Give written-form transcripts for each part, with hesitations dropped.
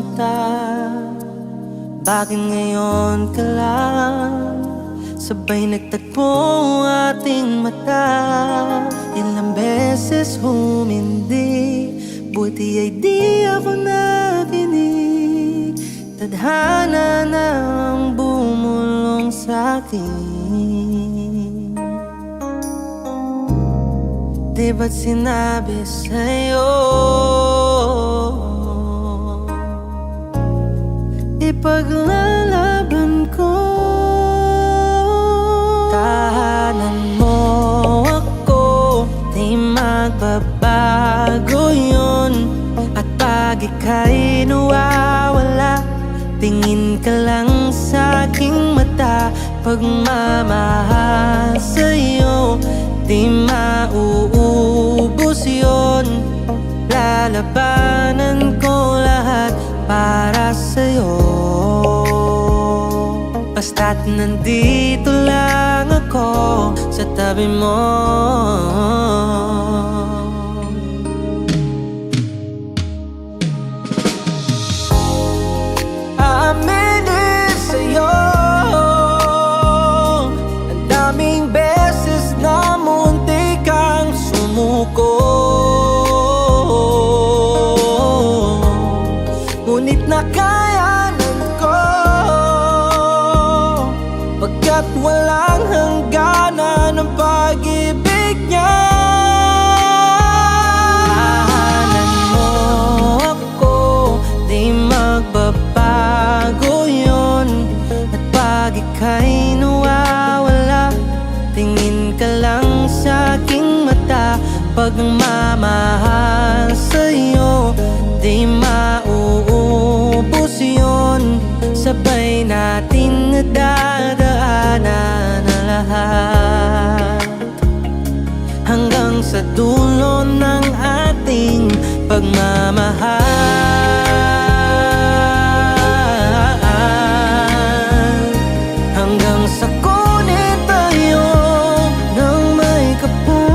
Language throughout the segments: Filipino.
sinta? Bakit ngayon ka lang sabay nagtagpo ang ating mata? Ilang beses humindi, buti ay di ako nakinig. Tadhana na ang bumulong sa'kin. Di ba't sinabi sa'yo ipaglalaban ko? Tahanan mo ako, di magbabago yun. At pag ika'y nawawala, tingin ka lang sa aking mata. Pagmamahal sa'yo, di mauubos yun. Lalabanan ko lahat para sa'yo. Basta't nandito lang ako sa tabi mo. Aaminin sa'yo, ang daming beses na muntik kang sumuko. Ngunit nakayanan ko, pagkat walang hangganan ang pag-ibig niya. Tahanan mo ako, di magbabago yun. At pag ika'y nawawala, tingin ka lang sa aking mata. Pagmamahal sa'yo, di mauubos yun. Sabay natin nadadaanan na lahat, hanggang sa dulo ng ating pagmamahal. Hanggang sa kunin tayo ng may kapal.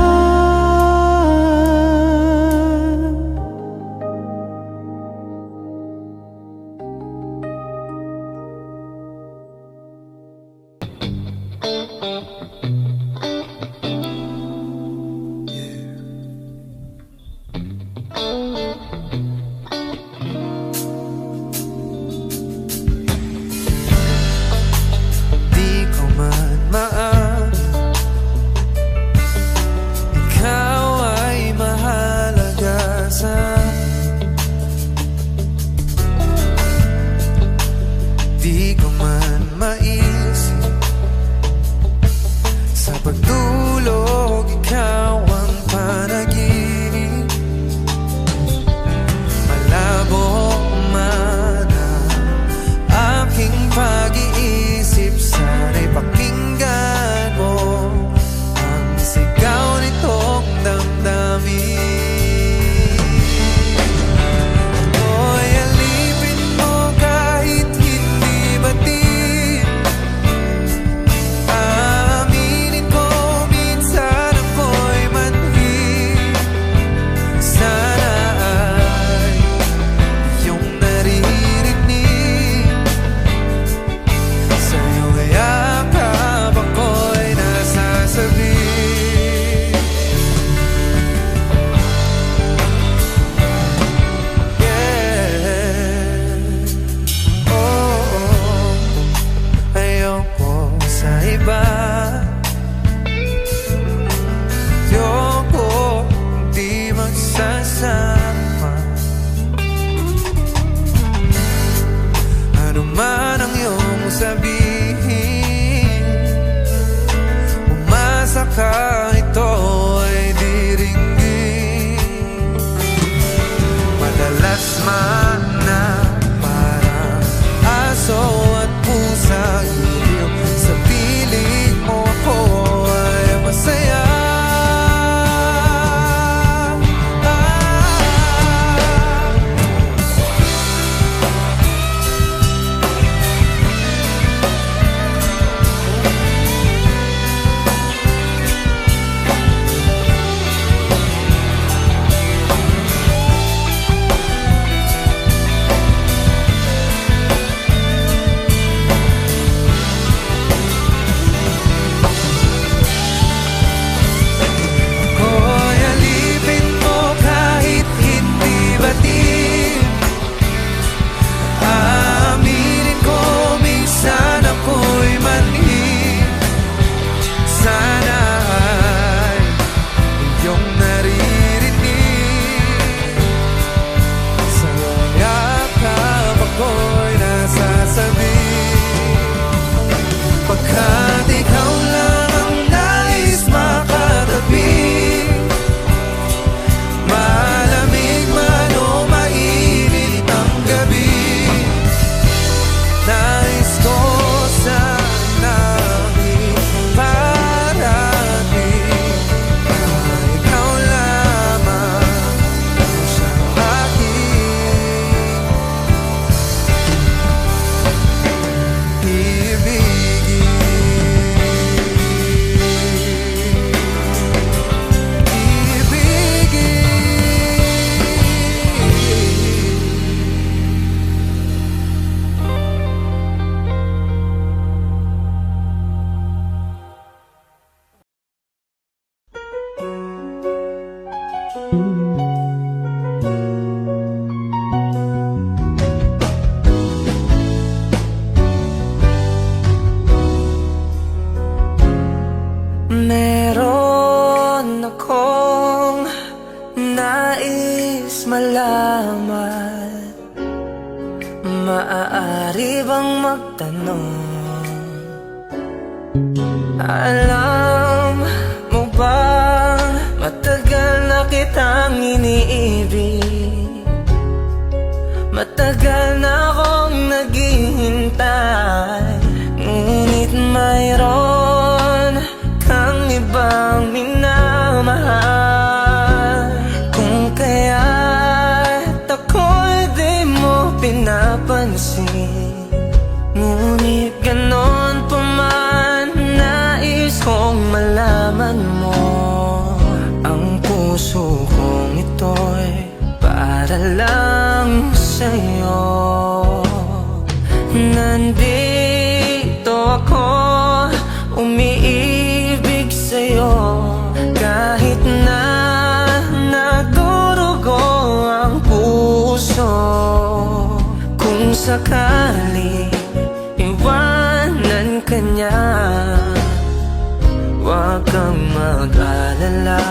magtanong, alam mo bang matagal na kitang iniibig? Matagal na akong naghihintay, ngunit mayroon kang ibang minamahal. Kung kaya't ako'y di mo pinapansin, ngunit ganon pa man, nais kong malaman mo, ang puso kong ito'y para lang sa'yo. Nandito ako, umiibig sa'yo, kahit na nadurugo ang puso. Kung sakali iwanan ka niya, huwag kang mag-alala,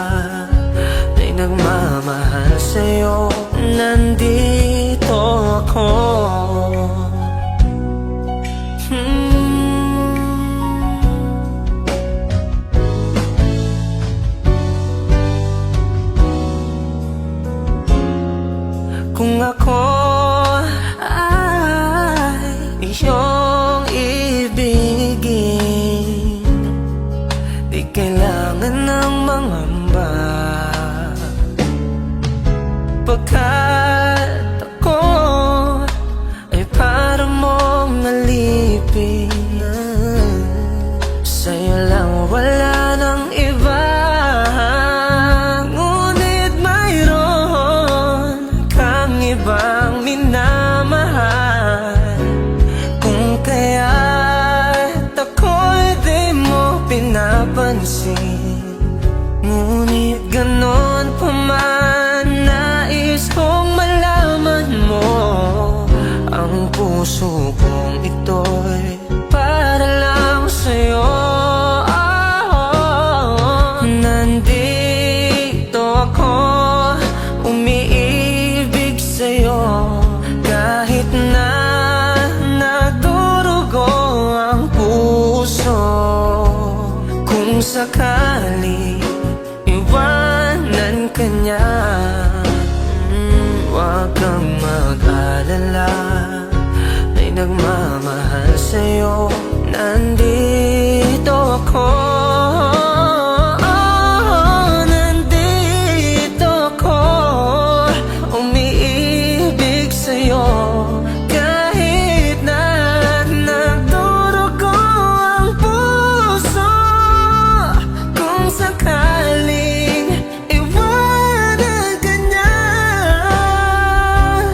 may nagmamahal sa'yo. Nandito ako. Kung ako ay iyong ibigin, di kailangan ng mangamba, pagkat ako ay para mong nalipin. Sa'yo lang, wala nang iba, ngunit mayroon kang ibang minamahal. Kung kaya't ako'y di mo pinapansin, ngunit ganon pa man, nais kong malaman mo, ang puso kong ito'y para lang sa'yo. Nandito ako, umiibig sa'yo, kahit na nadurugo ang puso. Kung sakali iwanan ka niya, huwag kang mag-alala, may nagmamahal sa'yo. Nandito ako, nandito ako, umiibig sa'yo, kahit na nagdurugo ang puso. Kung sakaling iwanan ka niya,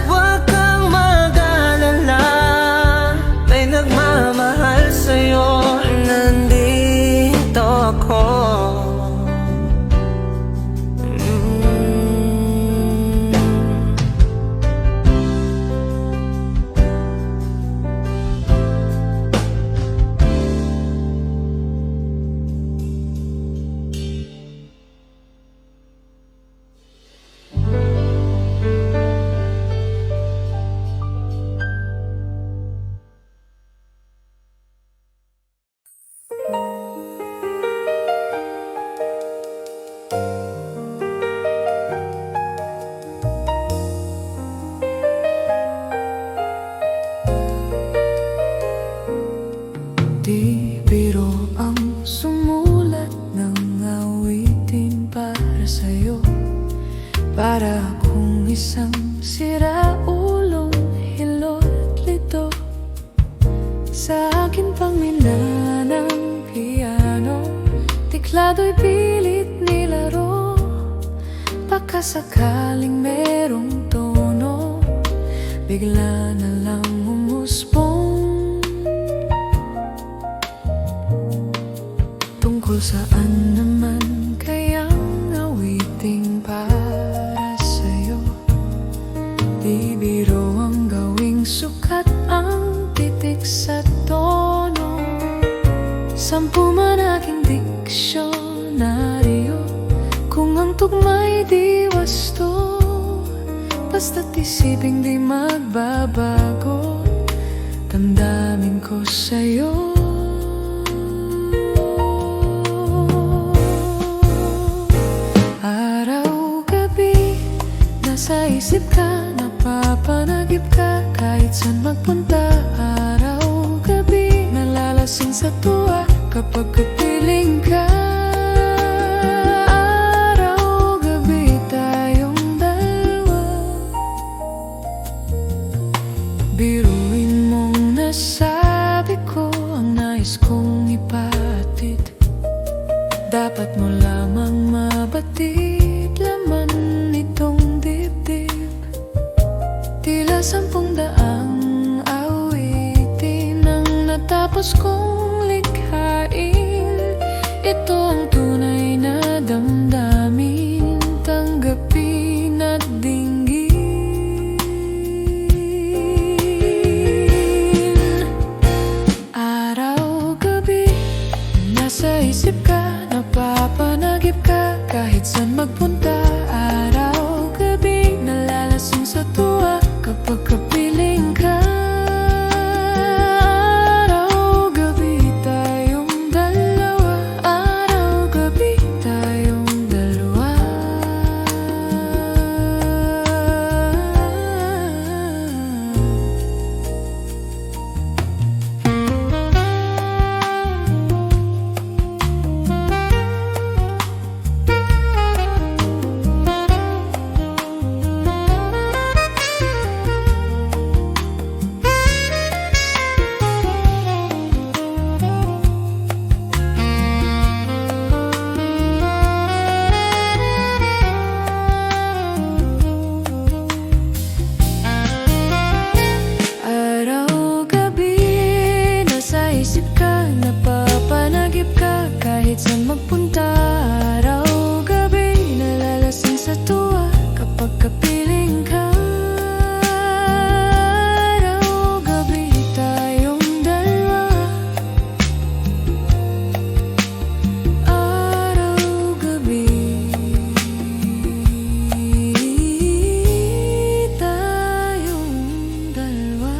huwag kang mag-alala, may nagmamahal sa'yo. Nandito ako. Di biro ang sumulat ng awitin para sa'yo, para akong isang siraulong hilot lito. Sa akin pang ng piano, tiklado'y pilit nilaro, baka sakaling merong tono, bigla na lang humusbong. Tungkol saan naman kayang awiting para sa'yo? Di biro ang gawing sukat ang titik sa tono. 10 man aking diksyonaryo, kung ang tugma'y di wasto, basta't isiping di magbabago, damdamin ko sa'yo. Araw-gabi, nasa isip ka, napapanagip ka, kahit saan magpunta. Araw-gabi, nalalasing sa tuwa kapag kapiling ka. Araw-gabi, tayong dalawa. Biruin mong nasabi ko ang nais kong ipahatid. Dapat mo lamang mabatid, laman nitong dibdib. Tila 10,000 awitin ang natapos kong likhain. Ito ang tunay na damdamin, tanggapin at dinggin. Araw-gabi, nasa isip ka, napapanagip ka, kahit saan magpunta. Araw-gabi, nalalasing sa tuwa kapag kapiling ka. Araw-gabi, tayong dalawa. Araw-gabi, tayong dalawa. Araw-gabi, nasa isip ka, napapanagip ka, kahit saan magpunta. Araw-gabi, nalalasing sa tuwa kapag kapiling ka. Araw-gabi, tayong dalawa. Araw-gabi, tayong dalawa.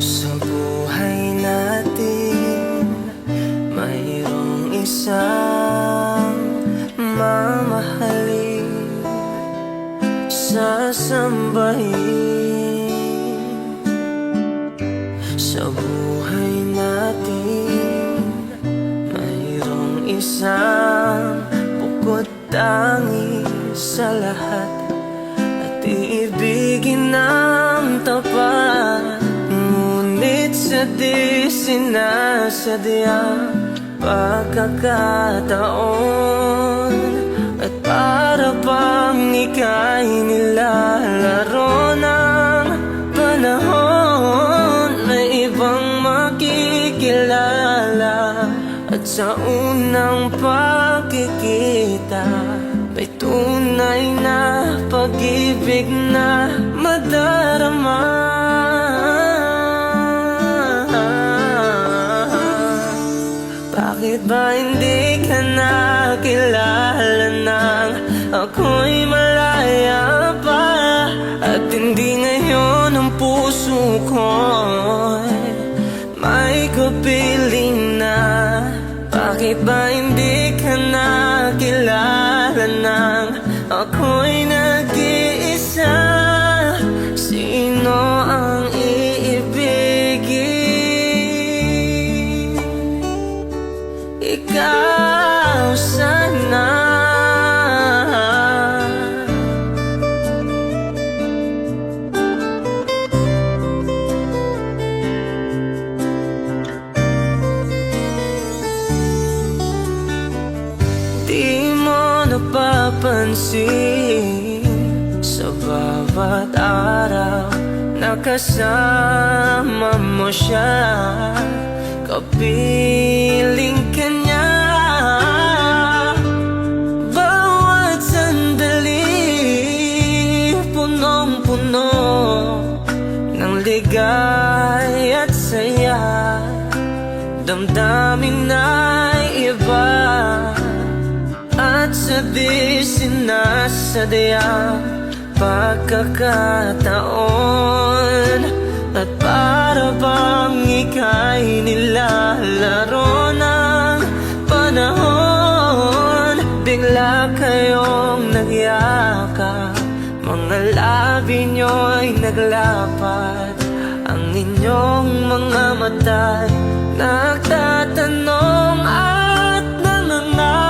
Sa buhay natin, mayroong isang mamahalin, sasambahin. Sa buhay natin, mayroong isang bukod tangi sa lahat, at iibigin ng tapat. Ngunit sa di sinasadyang pagkakataon, at para bang ika'y nilalaro ng panahon, may ibang makikilala. At sa unang pagkikita, may tunay na pag-ibig na madarama. Bakit ba hindi ka nakilala nang ako'y malaya pa? At hindi ngayon ang puso ko'y may kapiling na. Bakit ba hindi ka nakilala nang ako'y nag-iisa? Sino ang iibigin? Ikaw sana. napapansin sa bawat araw na kasama mo siya, kapiling ka niya. Bawat sandali punong-puno ng ligay at saya, damdamin na iba at sa di sinasadyang pagkakataon. At para bang ika'y nilalaro ng panahon, bigla kayong nagyakap, mga labi nyo'y naglapat, ang inyong mga mata'y nagtatanong at nangangarap.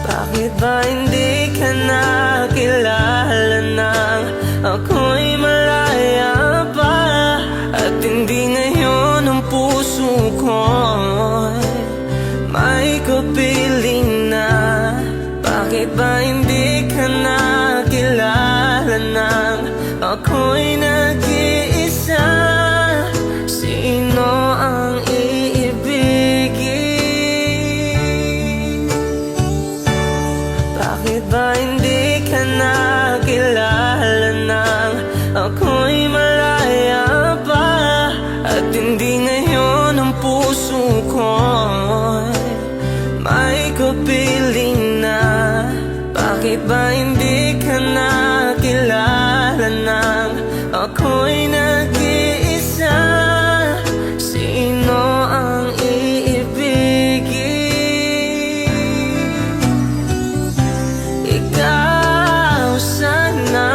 Bakit ba hindi ka nakilala nang ako'y malaya pa, at hindi ngayon ang puso ko'y may kapiling na? Bakit ba hindi ka nakilala nang ako'y nag-iisa? Sino ang iibigin? Bakit ba hindi ka nakilala nang ako'y malaya pa, at hindi ngayon ang puso ko'y may kapiling na? Bakit ba hindi ka nakilala nang ako'y nag-iisa? Sino ang iibigin? Ikaw sana.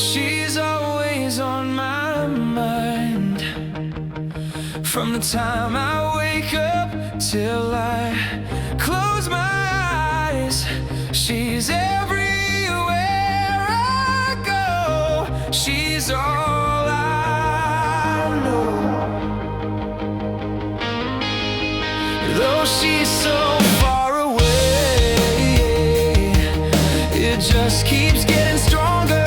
She's always on my mind, from the time I wake up till I close my eyes. She's everywhere I go. She's all I know. Though she's so far away, it just keeps getting stronger.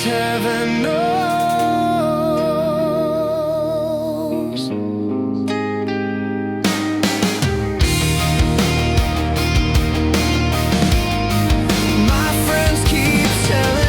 Heaven knows. My friends keep telling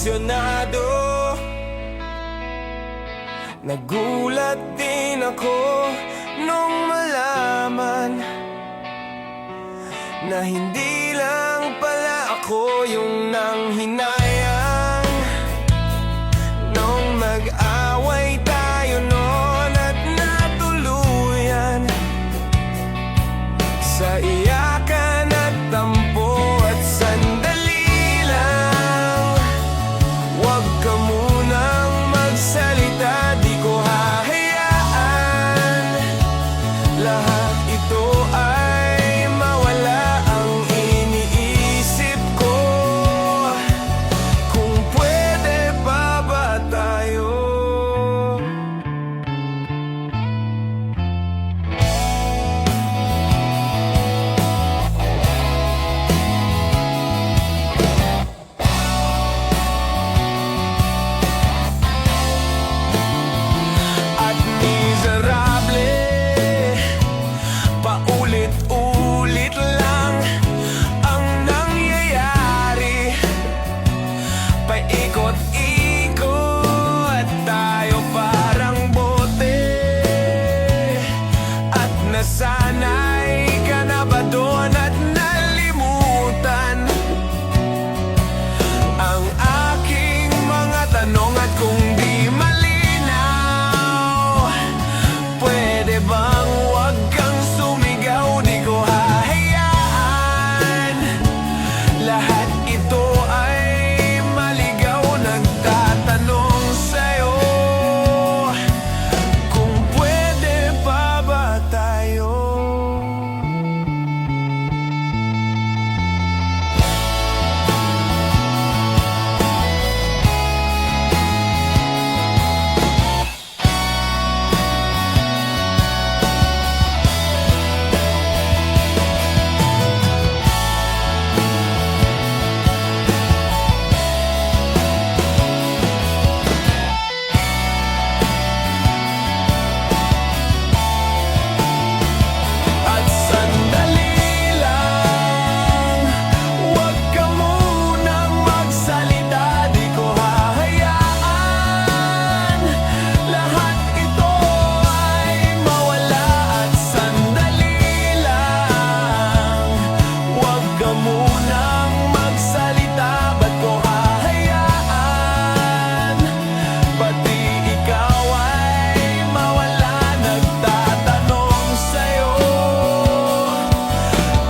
emosyon Nagulat din ako nung malaman na hindi lang pala ako yung nanghinayang nung mag-away tayo noon at natuluyan sa iyakan at tampo at sandali lang. Huwag ka munang magsalita, di ko hahayaan lahat ito ay mawala. Ang iniisip ko, kung pwede pa ba tayo? At miserable, paulit-ulit lang ang nangyayari. Paikot-ikot tayo parang bote, at nasanay ka na ba doon at nalimutan ang aking mga tanong? At kung di malinaw, pwede bang wag kang sumigaw? Di ko hahayaan lahat ito ay maligaw. Nagtatanong sa'yo, kung pwede pa ba tayo? At sandali lang, huwag ka munang magsalita, di ko hahayaan lahat ito ay mawala. At sandali lang, huwag ka munang magsalita, ba't ko hahayaan pati ikaw ay mawala? Nagtatanong sa'yo,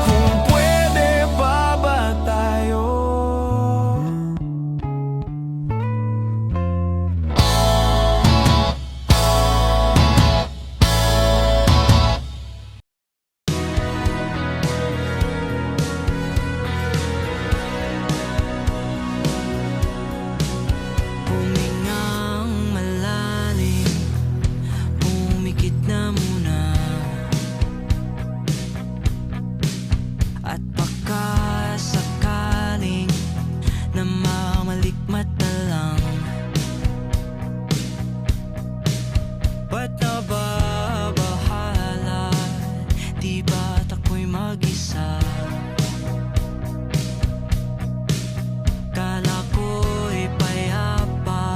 kung pwede pa ba tayo? Humingang malalim, pumikit na muna, at baka sakaling namamalikmata lang. Ba't nababahala? Di ba't ako'y mag-isa? Kala ko'y payapa,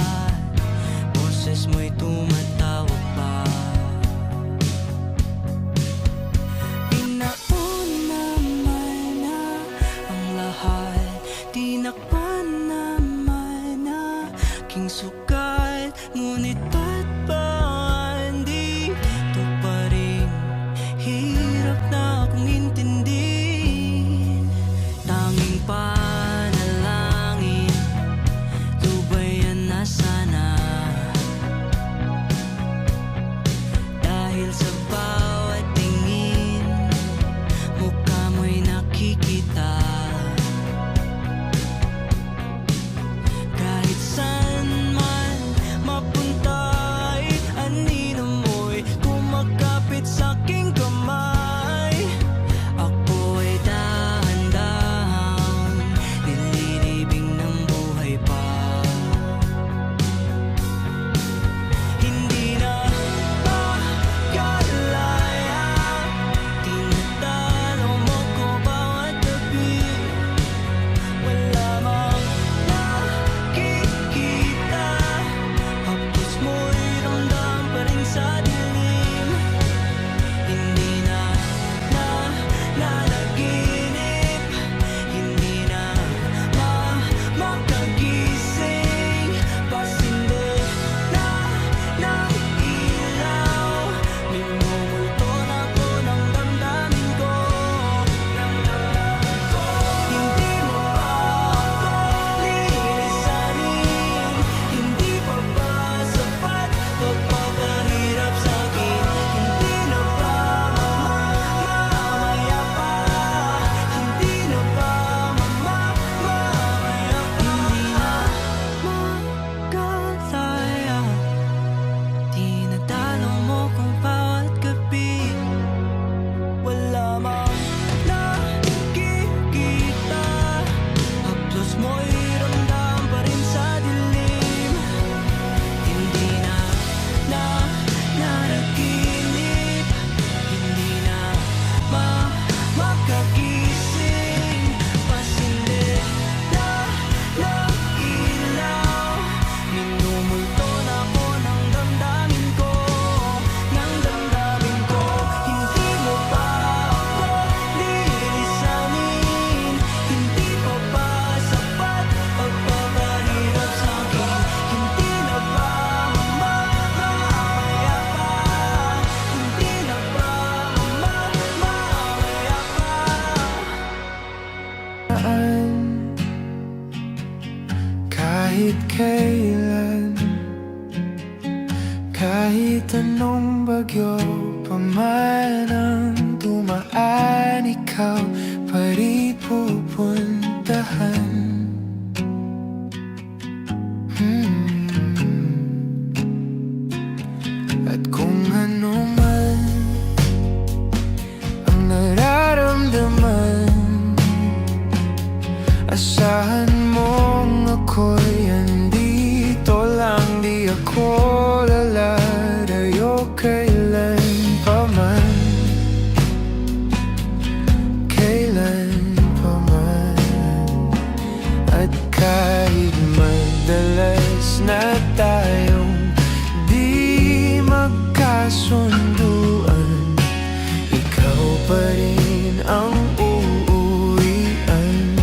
boses mo'y tumatawag pa. Pinauna naman na ang lahat, tinakpan naman na aking sugat. Ngunit ba't ba andito pa rin? Hirap na akong intindihin. Tanging panalangin, lubayan na sana Kahit anong bagyo pa man ang dumaan, ikaw pa rin pupuntahan. At kung ano man ang nararamdaman, asahan mong ako'y andito lang. Di ako lalalayo kailan pa man, kailan pa man. At kahit madalas na tayong di magkasunduan, ikaw pa rin ang uuwian.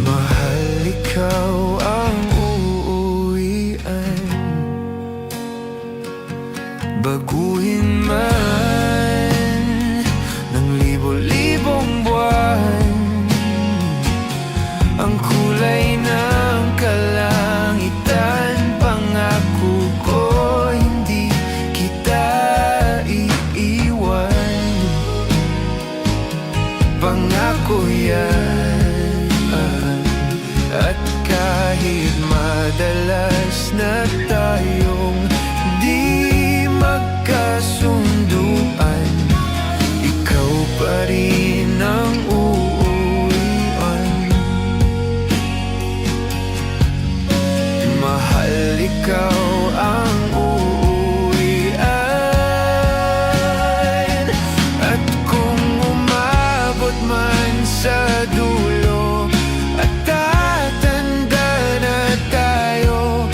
Mahal, ikaw ang uuwian. Baguhin man ng libo-libong buwan ang kulay ng kalangitan, pangako ko hindi kita iiwan. Pangako yan. At kahit madalas na tayong di magkasunduan, ikaw pa rin ang uuwian. Mahal, ikaw ang uuwian. At kung umabot man sa dulo at tatanda na tayo,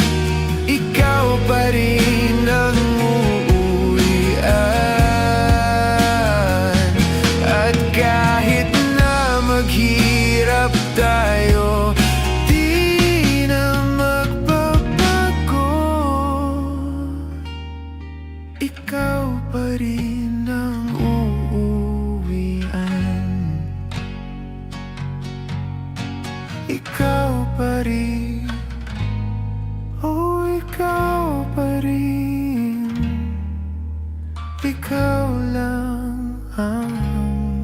ikaw pa rin ang uuwian. At kahit na maghirap tayo, di na magbabago, ikaw pa rin ang uuwian. Ikaw pa rin, oh ikaw pa rin. Ikaw lang ang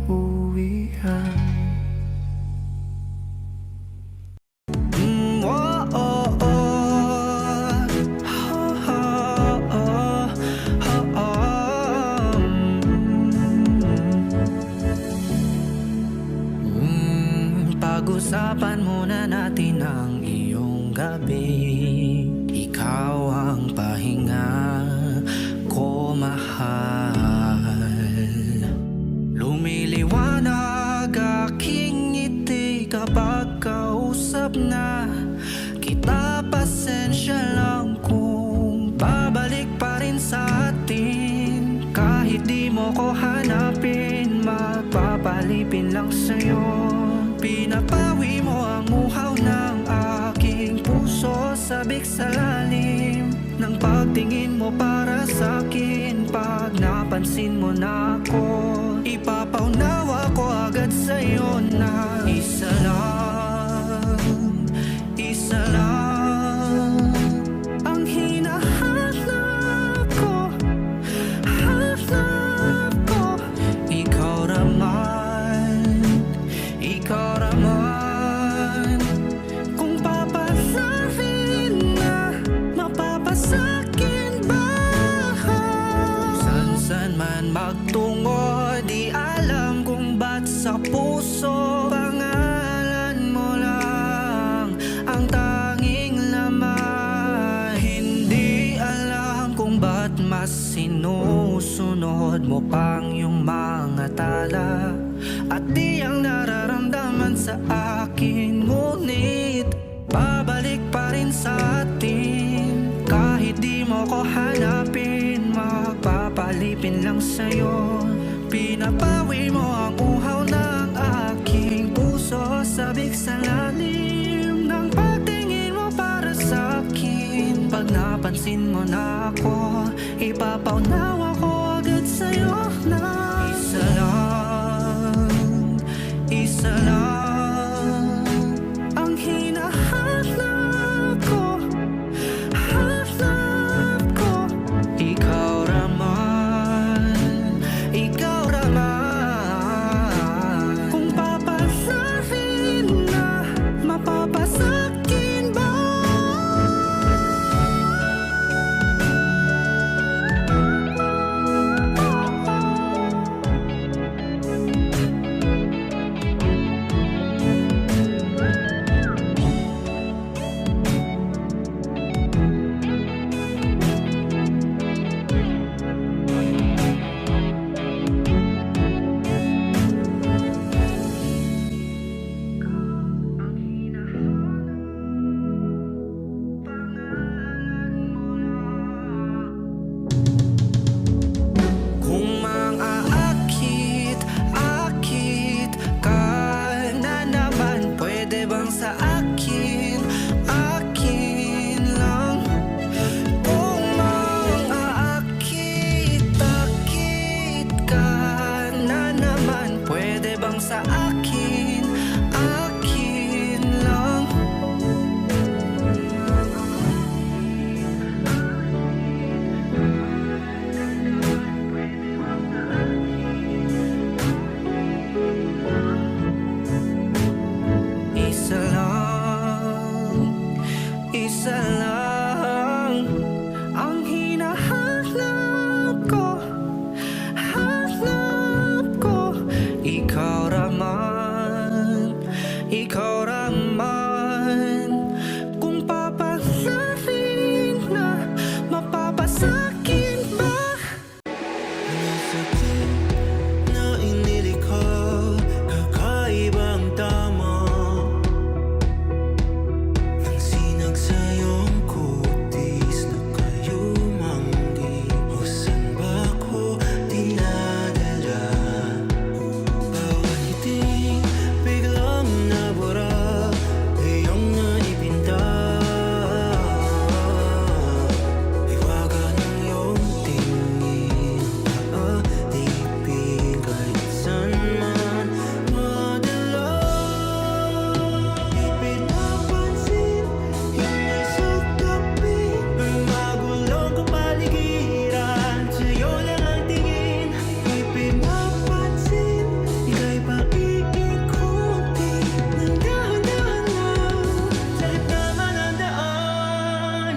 uwian. Oh, oh, oh. Oh, oh, oh. Oh, oh. Pag-usapan muna natin ang iyong gabi. Ikaw ang pahinga ko, mahal. Lumiliwanag aking ngiti kapag kausap na kita. Pasensya lang kung babalik pa rin sa atin. Kahit di mo ko hanapin, mapapalipin lang sa'yo. Pinapawi mo ang uhaw ng aking puso, sabik sa lalim ng pagtingin mo para sa'kin. Pag napansin mo na ako, ipapaunawa ko agad sa'yo na isa lang, isa lang ang hinahanap ko, hanap ko. Ikaw naman, ikaw naman. Kung papasahin na, mapapasakin ba? San-san man magtungo, di alam kung ba't sa puso. Pangalan mo lang ang tanging laman. Hindi alam kung ba't mas sinusunod mo pang yung mga tala at di ang nararamdaman sa akin. Ngunit babalik pa rin sa atin. Kahit di mo ko hanapin, magpapalipin lang sa'yo. Pinapawi mo ang uhaw ng aking puso, sabik sa lalim ng pagtingin mo para sa'kin. Pag napansin mo na ako, ipapaunawa ko agad sa'yo na isa lang, isa lang ang hinahanap ko, isa lang ang hinahanap ko. Hanap ko, ikaw raman, ikaw raman. Kung papalarin na, mapapasakin ba? Sakit na inilikha, kakaibang tama ng sinagsayong kutis na kayo manggi. O saan ba ko dinadala? Bawat ngiti biglang nabura, iyong naipinta. Iwagan ng iyong tingin, paatipin kahit saan man madala. Di pinapansin, hindi sa tabi, ang magulong kapaligiran, sa'yo lang ang tingin. Di pinapansin, ika'y pakiikutin ng dahan-dahan lang, sa gitna ng daan.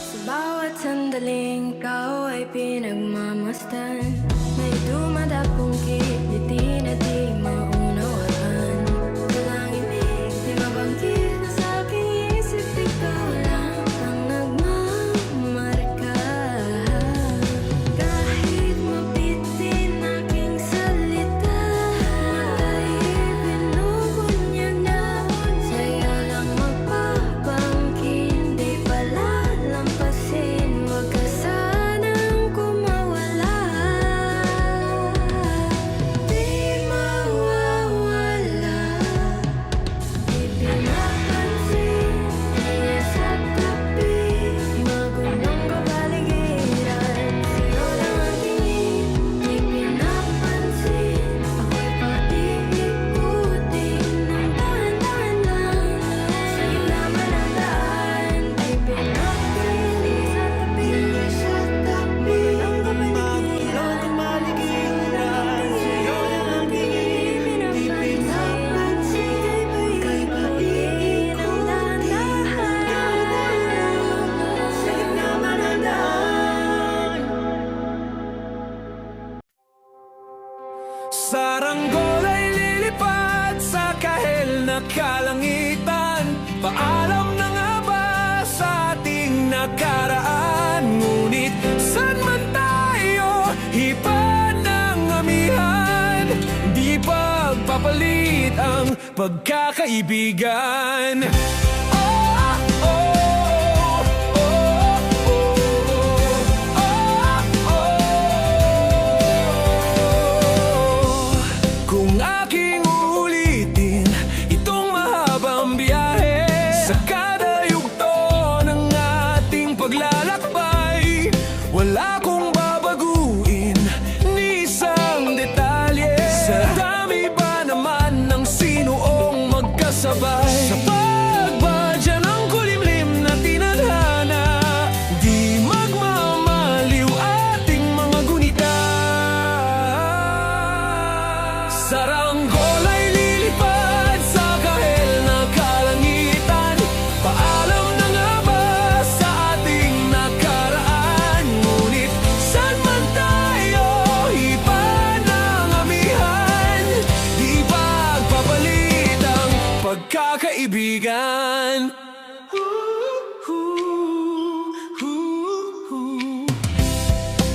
Sa bawat sandaling ikaw ay pinagmamasdan. May dumadapong ngiti na di maunawaan. Walang ibig, di mabanggit sa aking isip. Ikaw lang ang nagmamarka. Kahit mabitin aking salita, matay binubunyag na. Sa'yo lang magpapangkin, di palalampasin. Huwag ka sanang kumawala. Di mawawala. Di pinapansin, hindi sa tabi, magulong kapaligiran, sa'yo lang ang tingin. Di pinapansin, ako'y pakiikutin ng dahan-dahan lang, sa gitna man ng daan. Di pinapansin, sa tabi, sa tabi, magulong kapaligiran, sa'yo lang ang tingin. Di pinapansin, ika'y pakiikutin ng dahan-dahan, sa gitna man ng daan. Saranggol ay lilipad sa kahel na kalangitan. Paalam na nga ba sa ating nakaraan? Ngunit saan man tayo, iba ng amihan. Di pagpapalit ang pagkakaibigan. Oh, oh, oh, oh, oh, oh. Kung aking uulitin itong mahabang biyahe, sa kada yugto ng ating paglalakbay, wala kong babaguin ni isang detalye. Sa dami ba naman ng sinuong magkasabay, sa pagbadya ng kulimlim na tinadhana, di magmamaliw ating mga gunita. Saranggol ay lilipad sa kahel na kalangitan. Paalam na nga ba sa ating nakaraan? Ngunit saan man tayo, iba ng amihan. Di pagpapalit ang pagkakaibigan.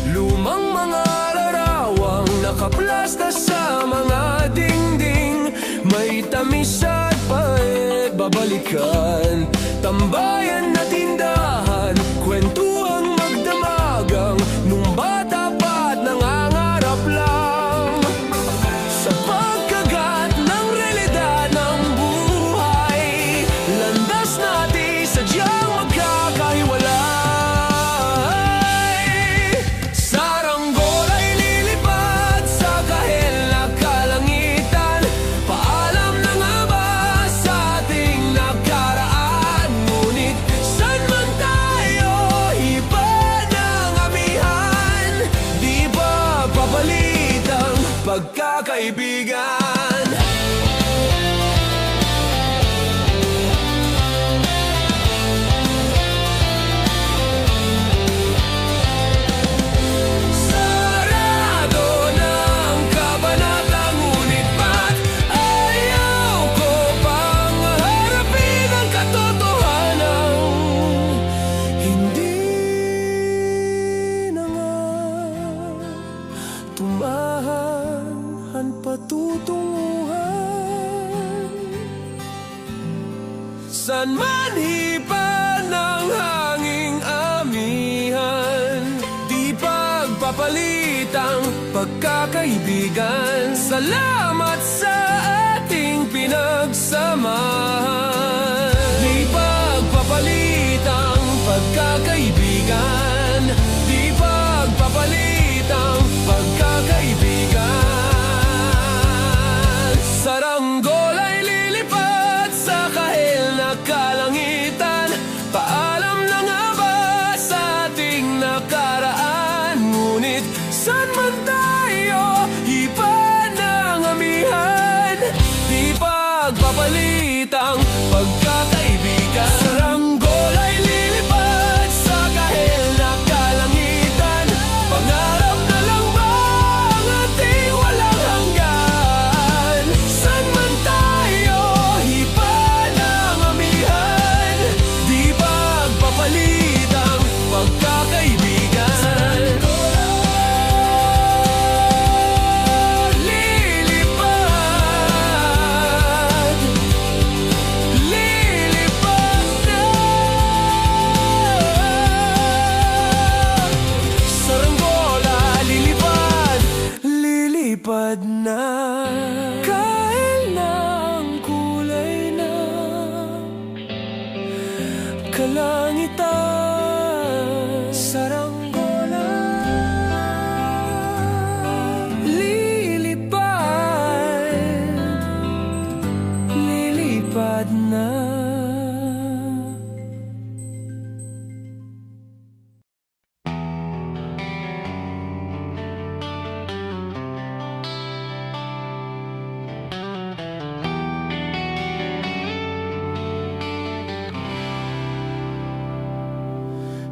Lumang mga larawang nakaplasta sa mga dingding, may tamis at pait babalikan. Tambayan na tindahan, kwentuhang magdamagang, nung bata pa't nangangarap lang. Sa pagkagat ng realidad ng buhay, landas natin sadyang magkakahiwalay. Saranggol ay lilipad sa kahel na kalangitan. Paalam na nga ba sa ating nakaraan? Ngunit saan man tayo, iba ng amihan. Di ba papalit ang pagkakaibigan? Kailanman hipa ng hanging amihan, di pagpapalitang pagkakaibigan. Salamat sa ating pinagsamahan. Di pagpapalitang pagkakaibigan, di pagpapalitang pagkakaibigan. Saranggol ay lilipad sa kahil na kalangitan. Paalam na nga ba sa ating nakaraan? Ngunit saan man tayo, hipa ng amihan, di pagpapalitang pagkakaibigan. Saranggol ay lilipad sa kahil na kalangitan. Pangarap na lang ba ang ating walang hanggan? Saan man tayo, hipa ng amihan, di pagpapalitang pagkakaibigan. Lilipad na, kahit na ang kulay na kalangitan. Saranggola lilipad na.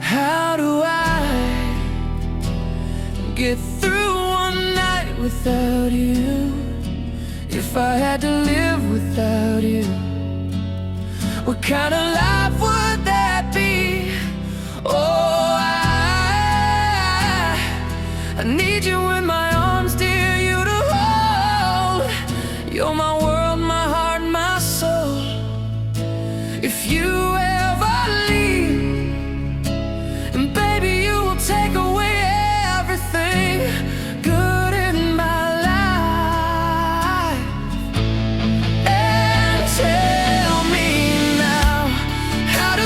How do I get through one night without you? If I had to live without you, what kind of life would that be? Oh, I need you in my arms, dear, you to hold. You're my world, my heart, my soul. If you ever leave, and baby, you will take away everything good in my life. And tell me now, how do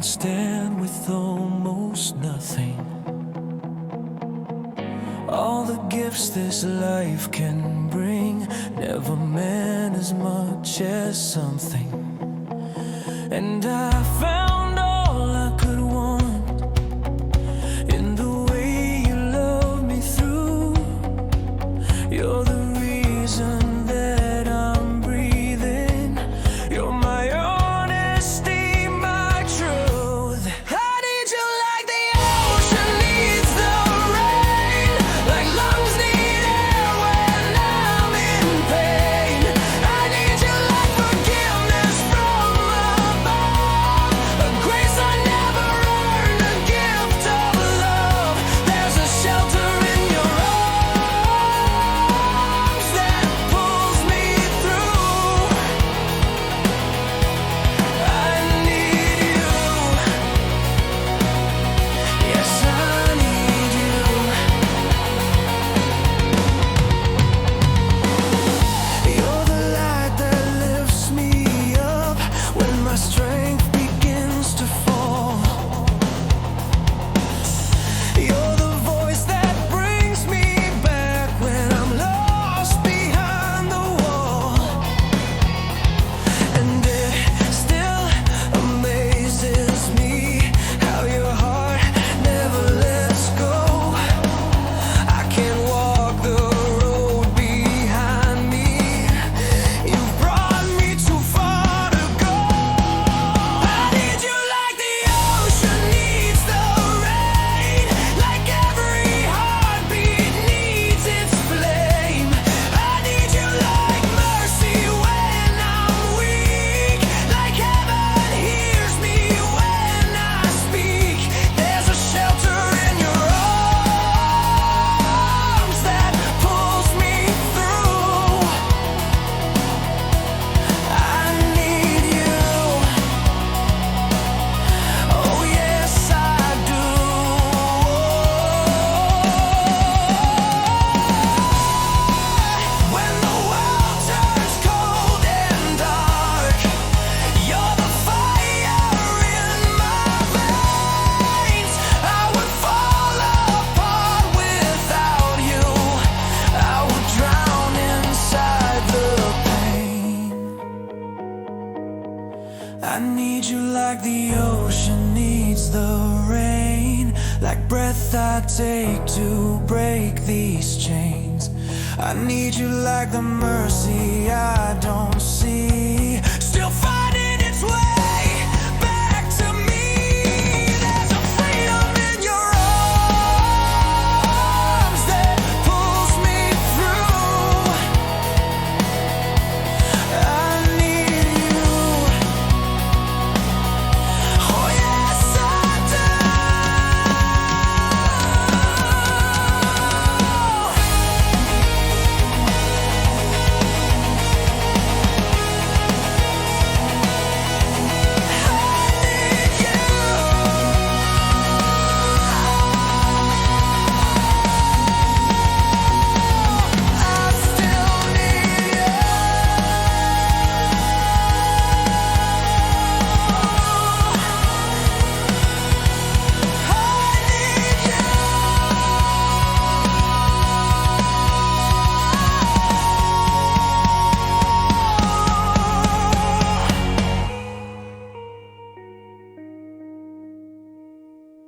stand with almost nothing. All the gifts this life can bring never meant as much as something. And I found all I could want in the way you love me through. You're the reason that I'm breathing. You're my honesty, my truth. I need you like the ocean needs the rain, like lungs need air when I'm in pain. I need you like forgiveness from above, a grace I never earned, a gift of love. There's a shelter in your arms that pulls me through. I need you. Yes, I need you. You're the light that lifts me up when my strength begins to fall. You're the voice that brings me back when I'm lost behind the wall. And it still amazes me how your heart never lets go. I can't walk the road behind me. You've brought me too far to go. I need you like the ocean needs the rain, like every heartbeat needs its flame. I need you like mercy when I'm weak, like heaven hears me when I speak. There's a shelter in your arms that pulls me through. I need you. Oh yes, I do. When the world turns cold and dark, you're the fire in my veins. I would fall apart without you. I would drown inside the pain. I need you like the ocean needs the rain, like breath I take to break these chains. I need you like the mercy I don't see, still finding its way back to me. There's a freedom in your arms that pulls me through. I need you. Oh yes, I do.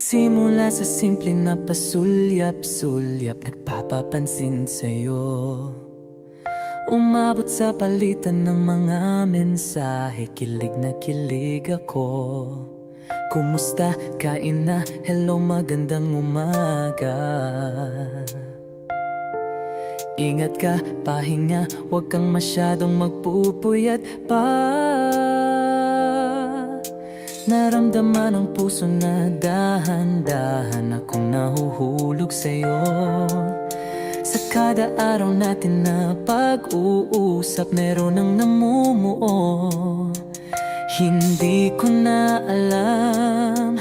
Simula sa simple na pasulyap-sulyap, nagpapapansin sa'yo. Umabot sa palitan ng mga mensahe, kilig na kilig ako. Kumusta? Kain na? Hello, magandang umaga. Ingat ka, pahinga, huwag kang masyadong magpupuyat pa. Naramdaman ang puso na dahan-dahan akong nahuhulog sa'yo. Sa kada araw natin na pag-uusap, meron ang namumuo. Hindi ko na alam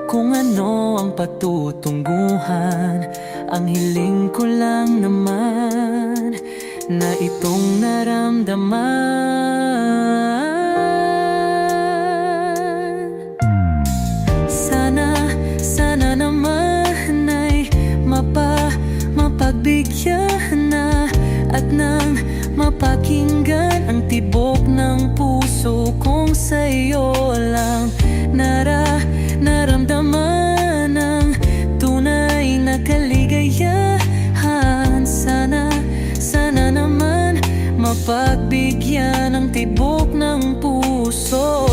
kung ano ang patutunguhan. Ang hiling ko lang naman na itong naramdaman. mapakinggan ang tibok ng puso kong sa'yo lang naramdaman ang tunay na kaligayahan. Sana naman mapagbigyan ang tibok ng puso.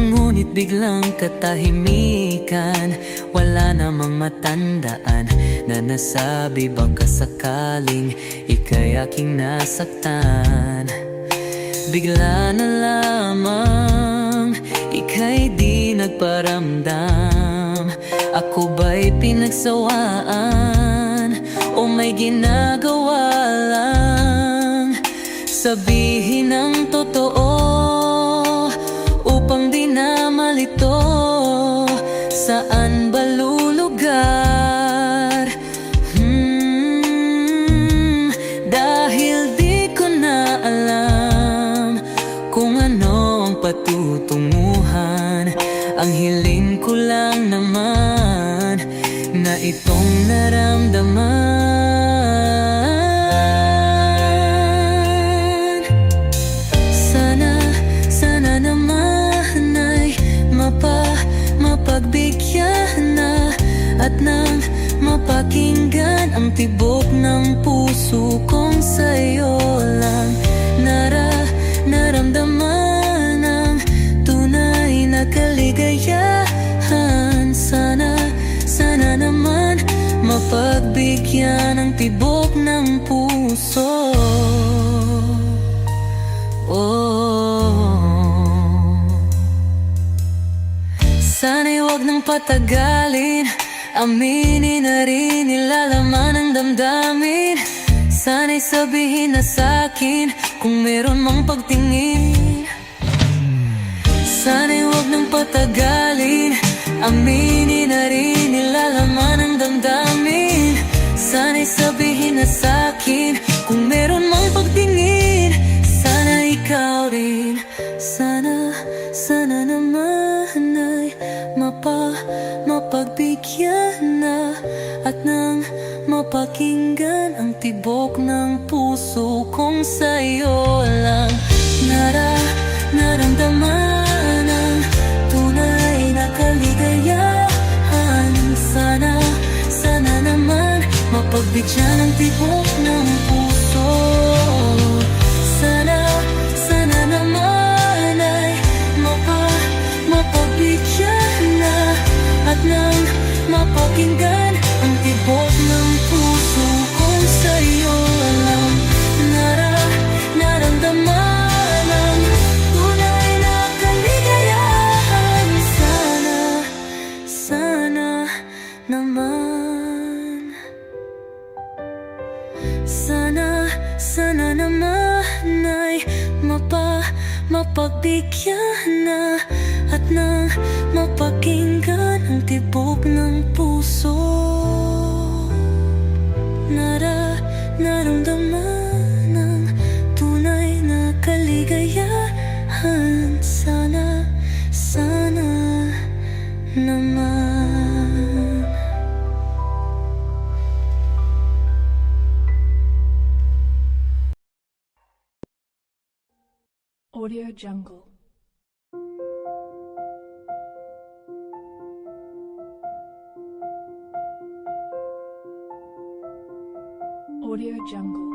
Ngunit biglang katahimikan, wala namang matandaan na nasabi baka sakaling ika'y aking nasaktan. Bigla na lamang ika'y di nagparamdam. Ako ba'y pinagsawaan o may ginagawa lang? Sabihin ang totoo upang di na malito. Saan ba lulugar? Dahil di ko na alam kung ano ang patutunguhan. Ang hiling ko lang naman na itong naramdaman. Sana naman ay mapagbigyan na at nang mapakinggan ang tibok ng puso kong sa'yo lang naramdaman ang tunay na kaligayahan. Sana naman mapagbigyan ang tibok ng puso. Sana'y wag nang patagalin, aminin na rin nilalaman ng damdamin. Sana'y sabihin na sa'kin kung meron mang pagtingin. Sana'y wag nang patagalin, aminin na rin nilalaman ng damdamin. Sana'y sabihin na sa'kin kung meron mang pagtingin. Sana ikaw rin, sana naman ay mapagbigyan na at nang mapakinggan ang tibok ng puso kong sa'yo lang naramdaman ang tunay na kaligayahan. Sana naman mapagbigyan ang tibok ng puso. Sana naman ay mapagbigyan na at nang mapakinggan ang tibok ng puso kong sa'yo lang naramdaman ang tunay na kaligayahan. Sana naman, sana naman ay mapagbigyan na at nang mapakinggan ang tibok ng puso. Naramdaman ang tunay na kaligayahan. Sana naman. Audio Jungle. Audio Jungle.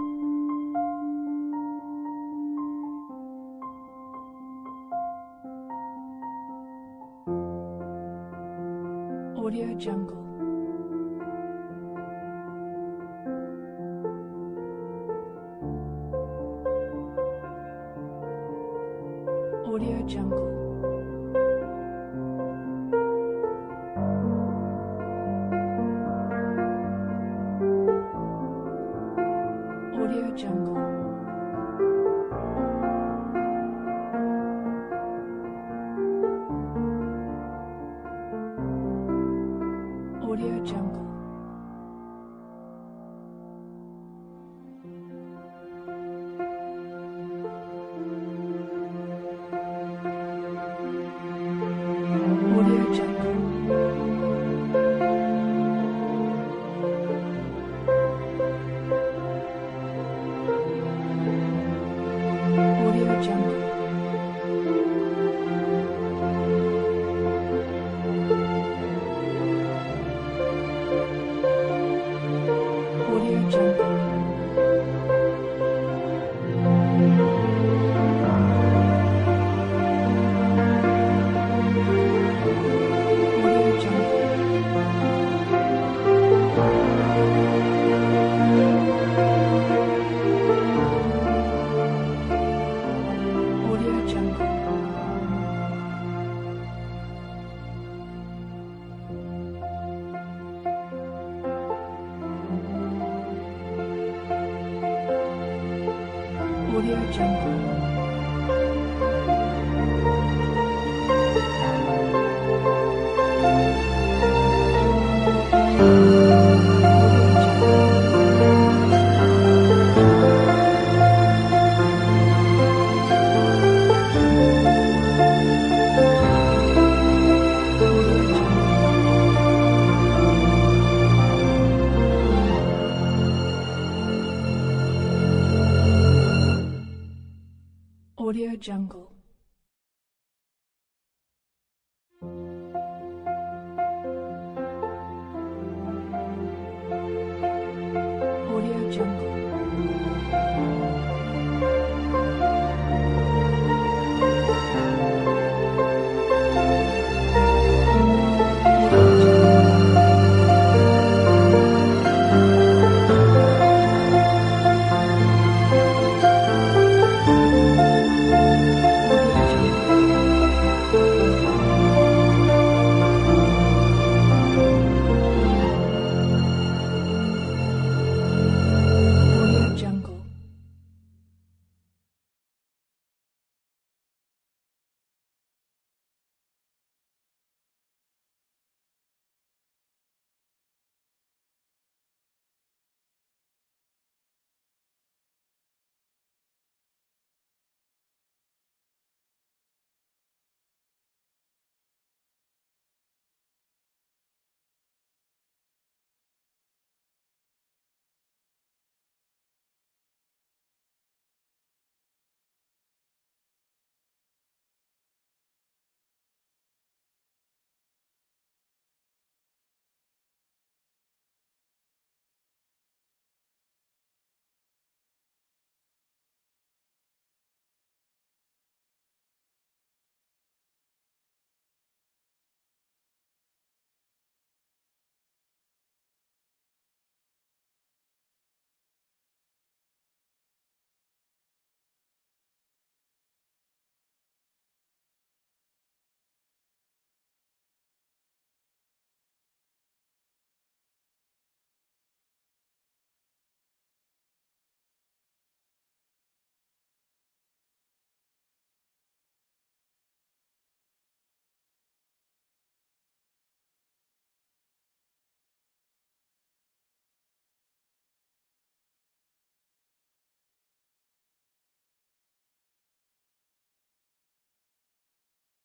Audio Jungle. Audio Jungle. Audio Jungle. Audio Jungle. Audio Jungle. Audio Jungle.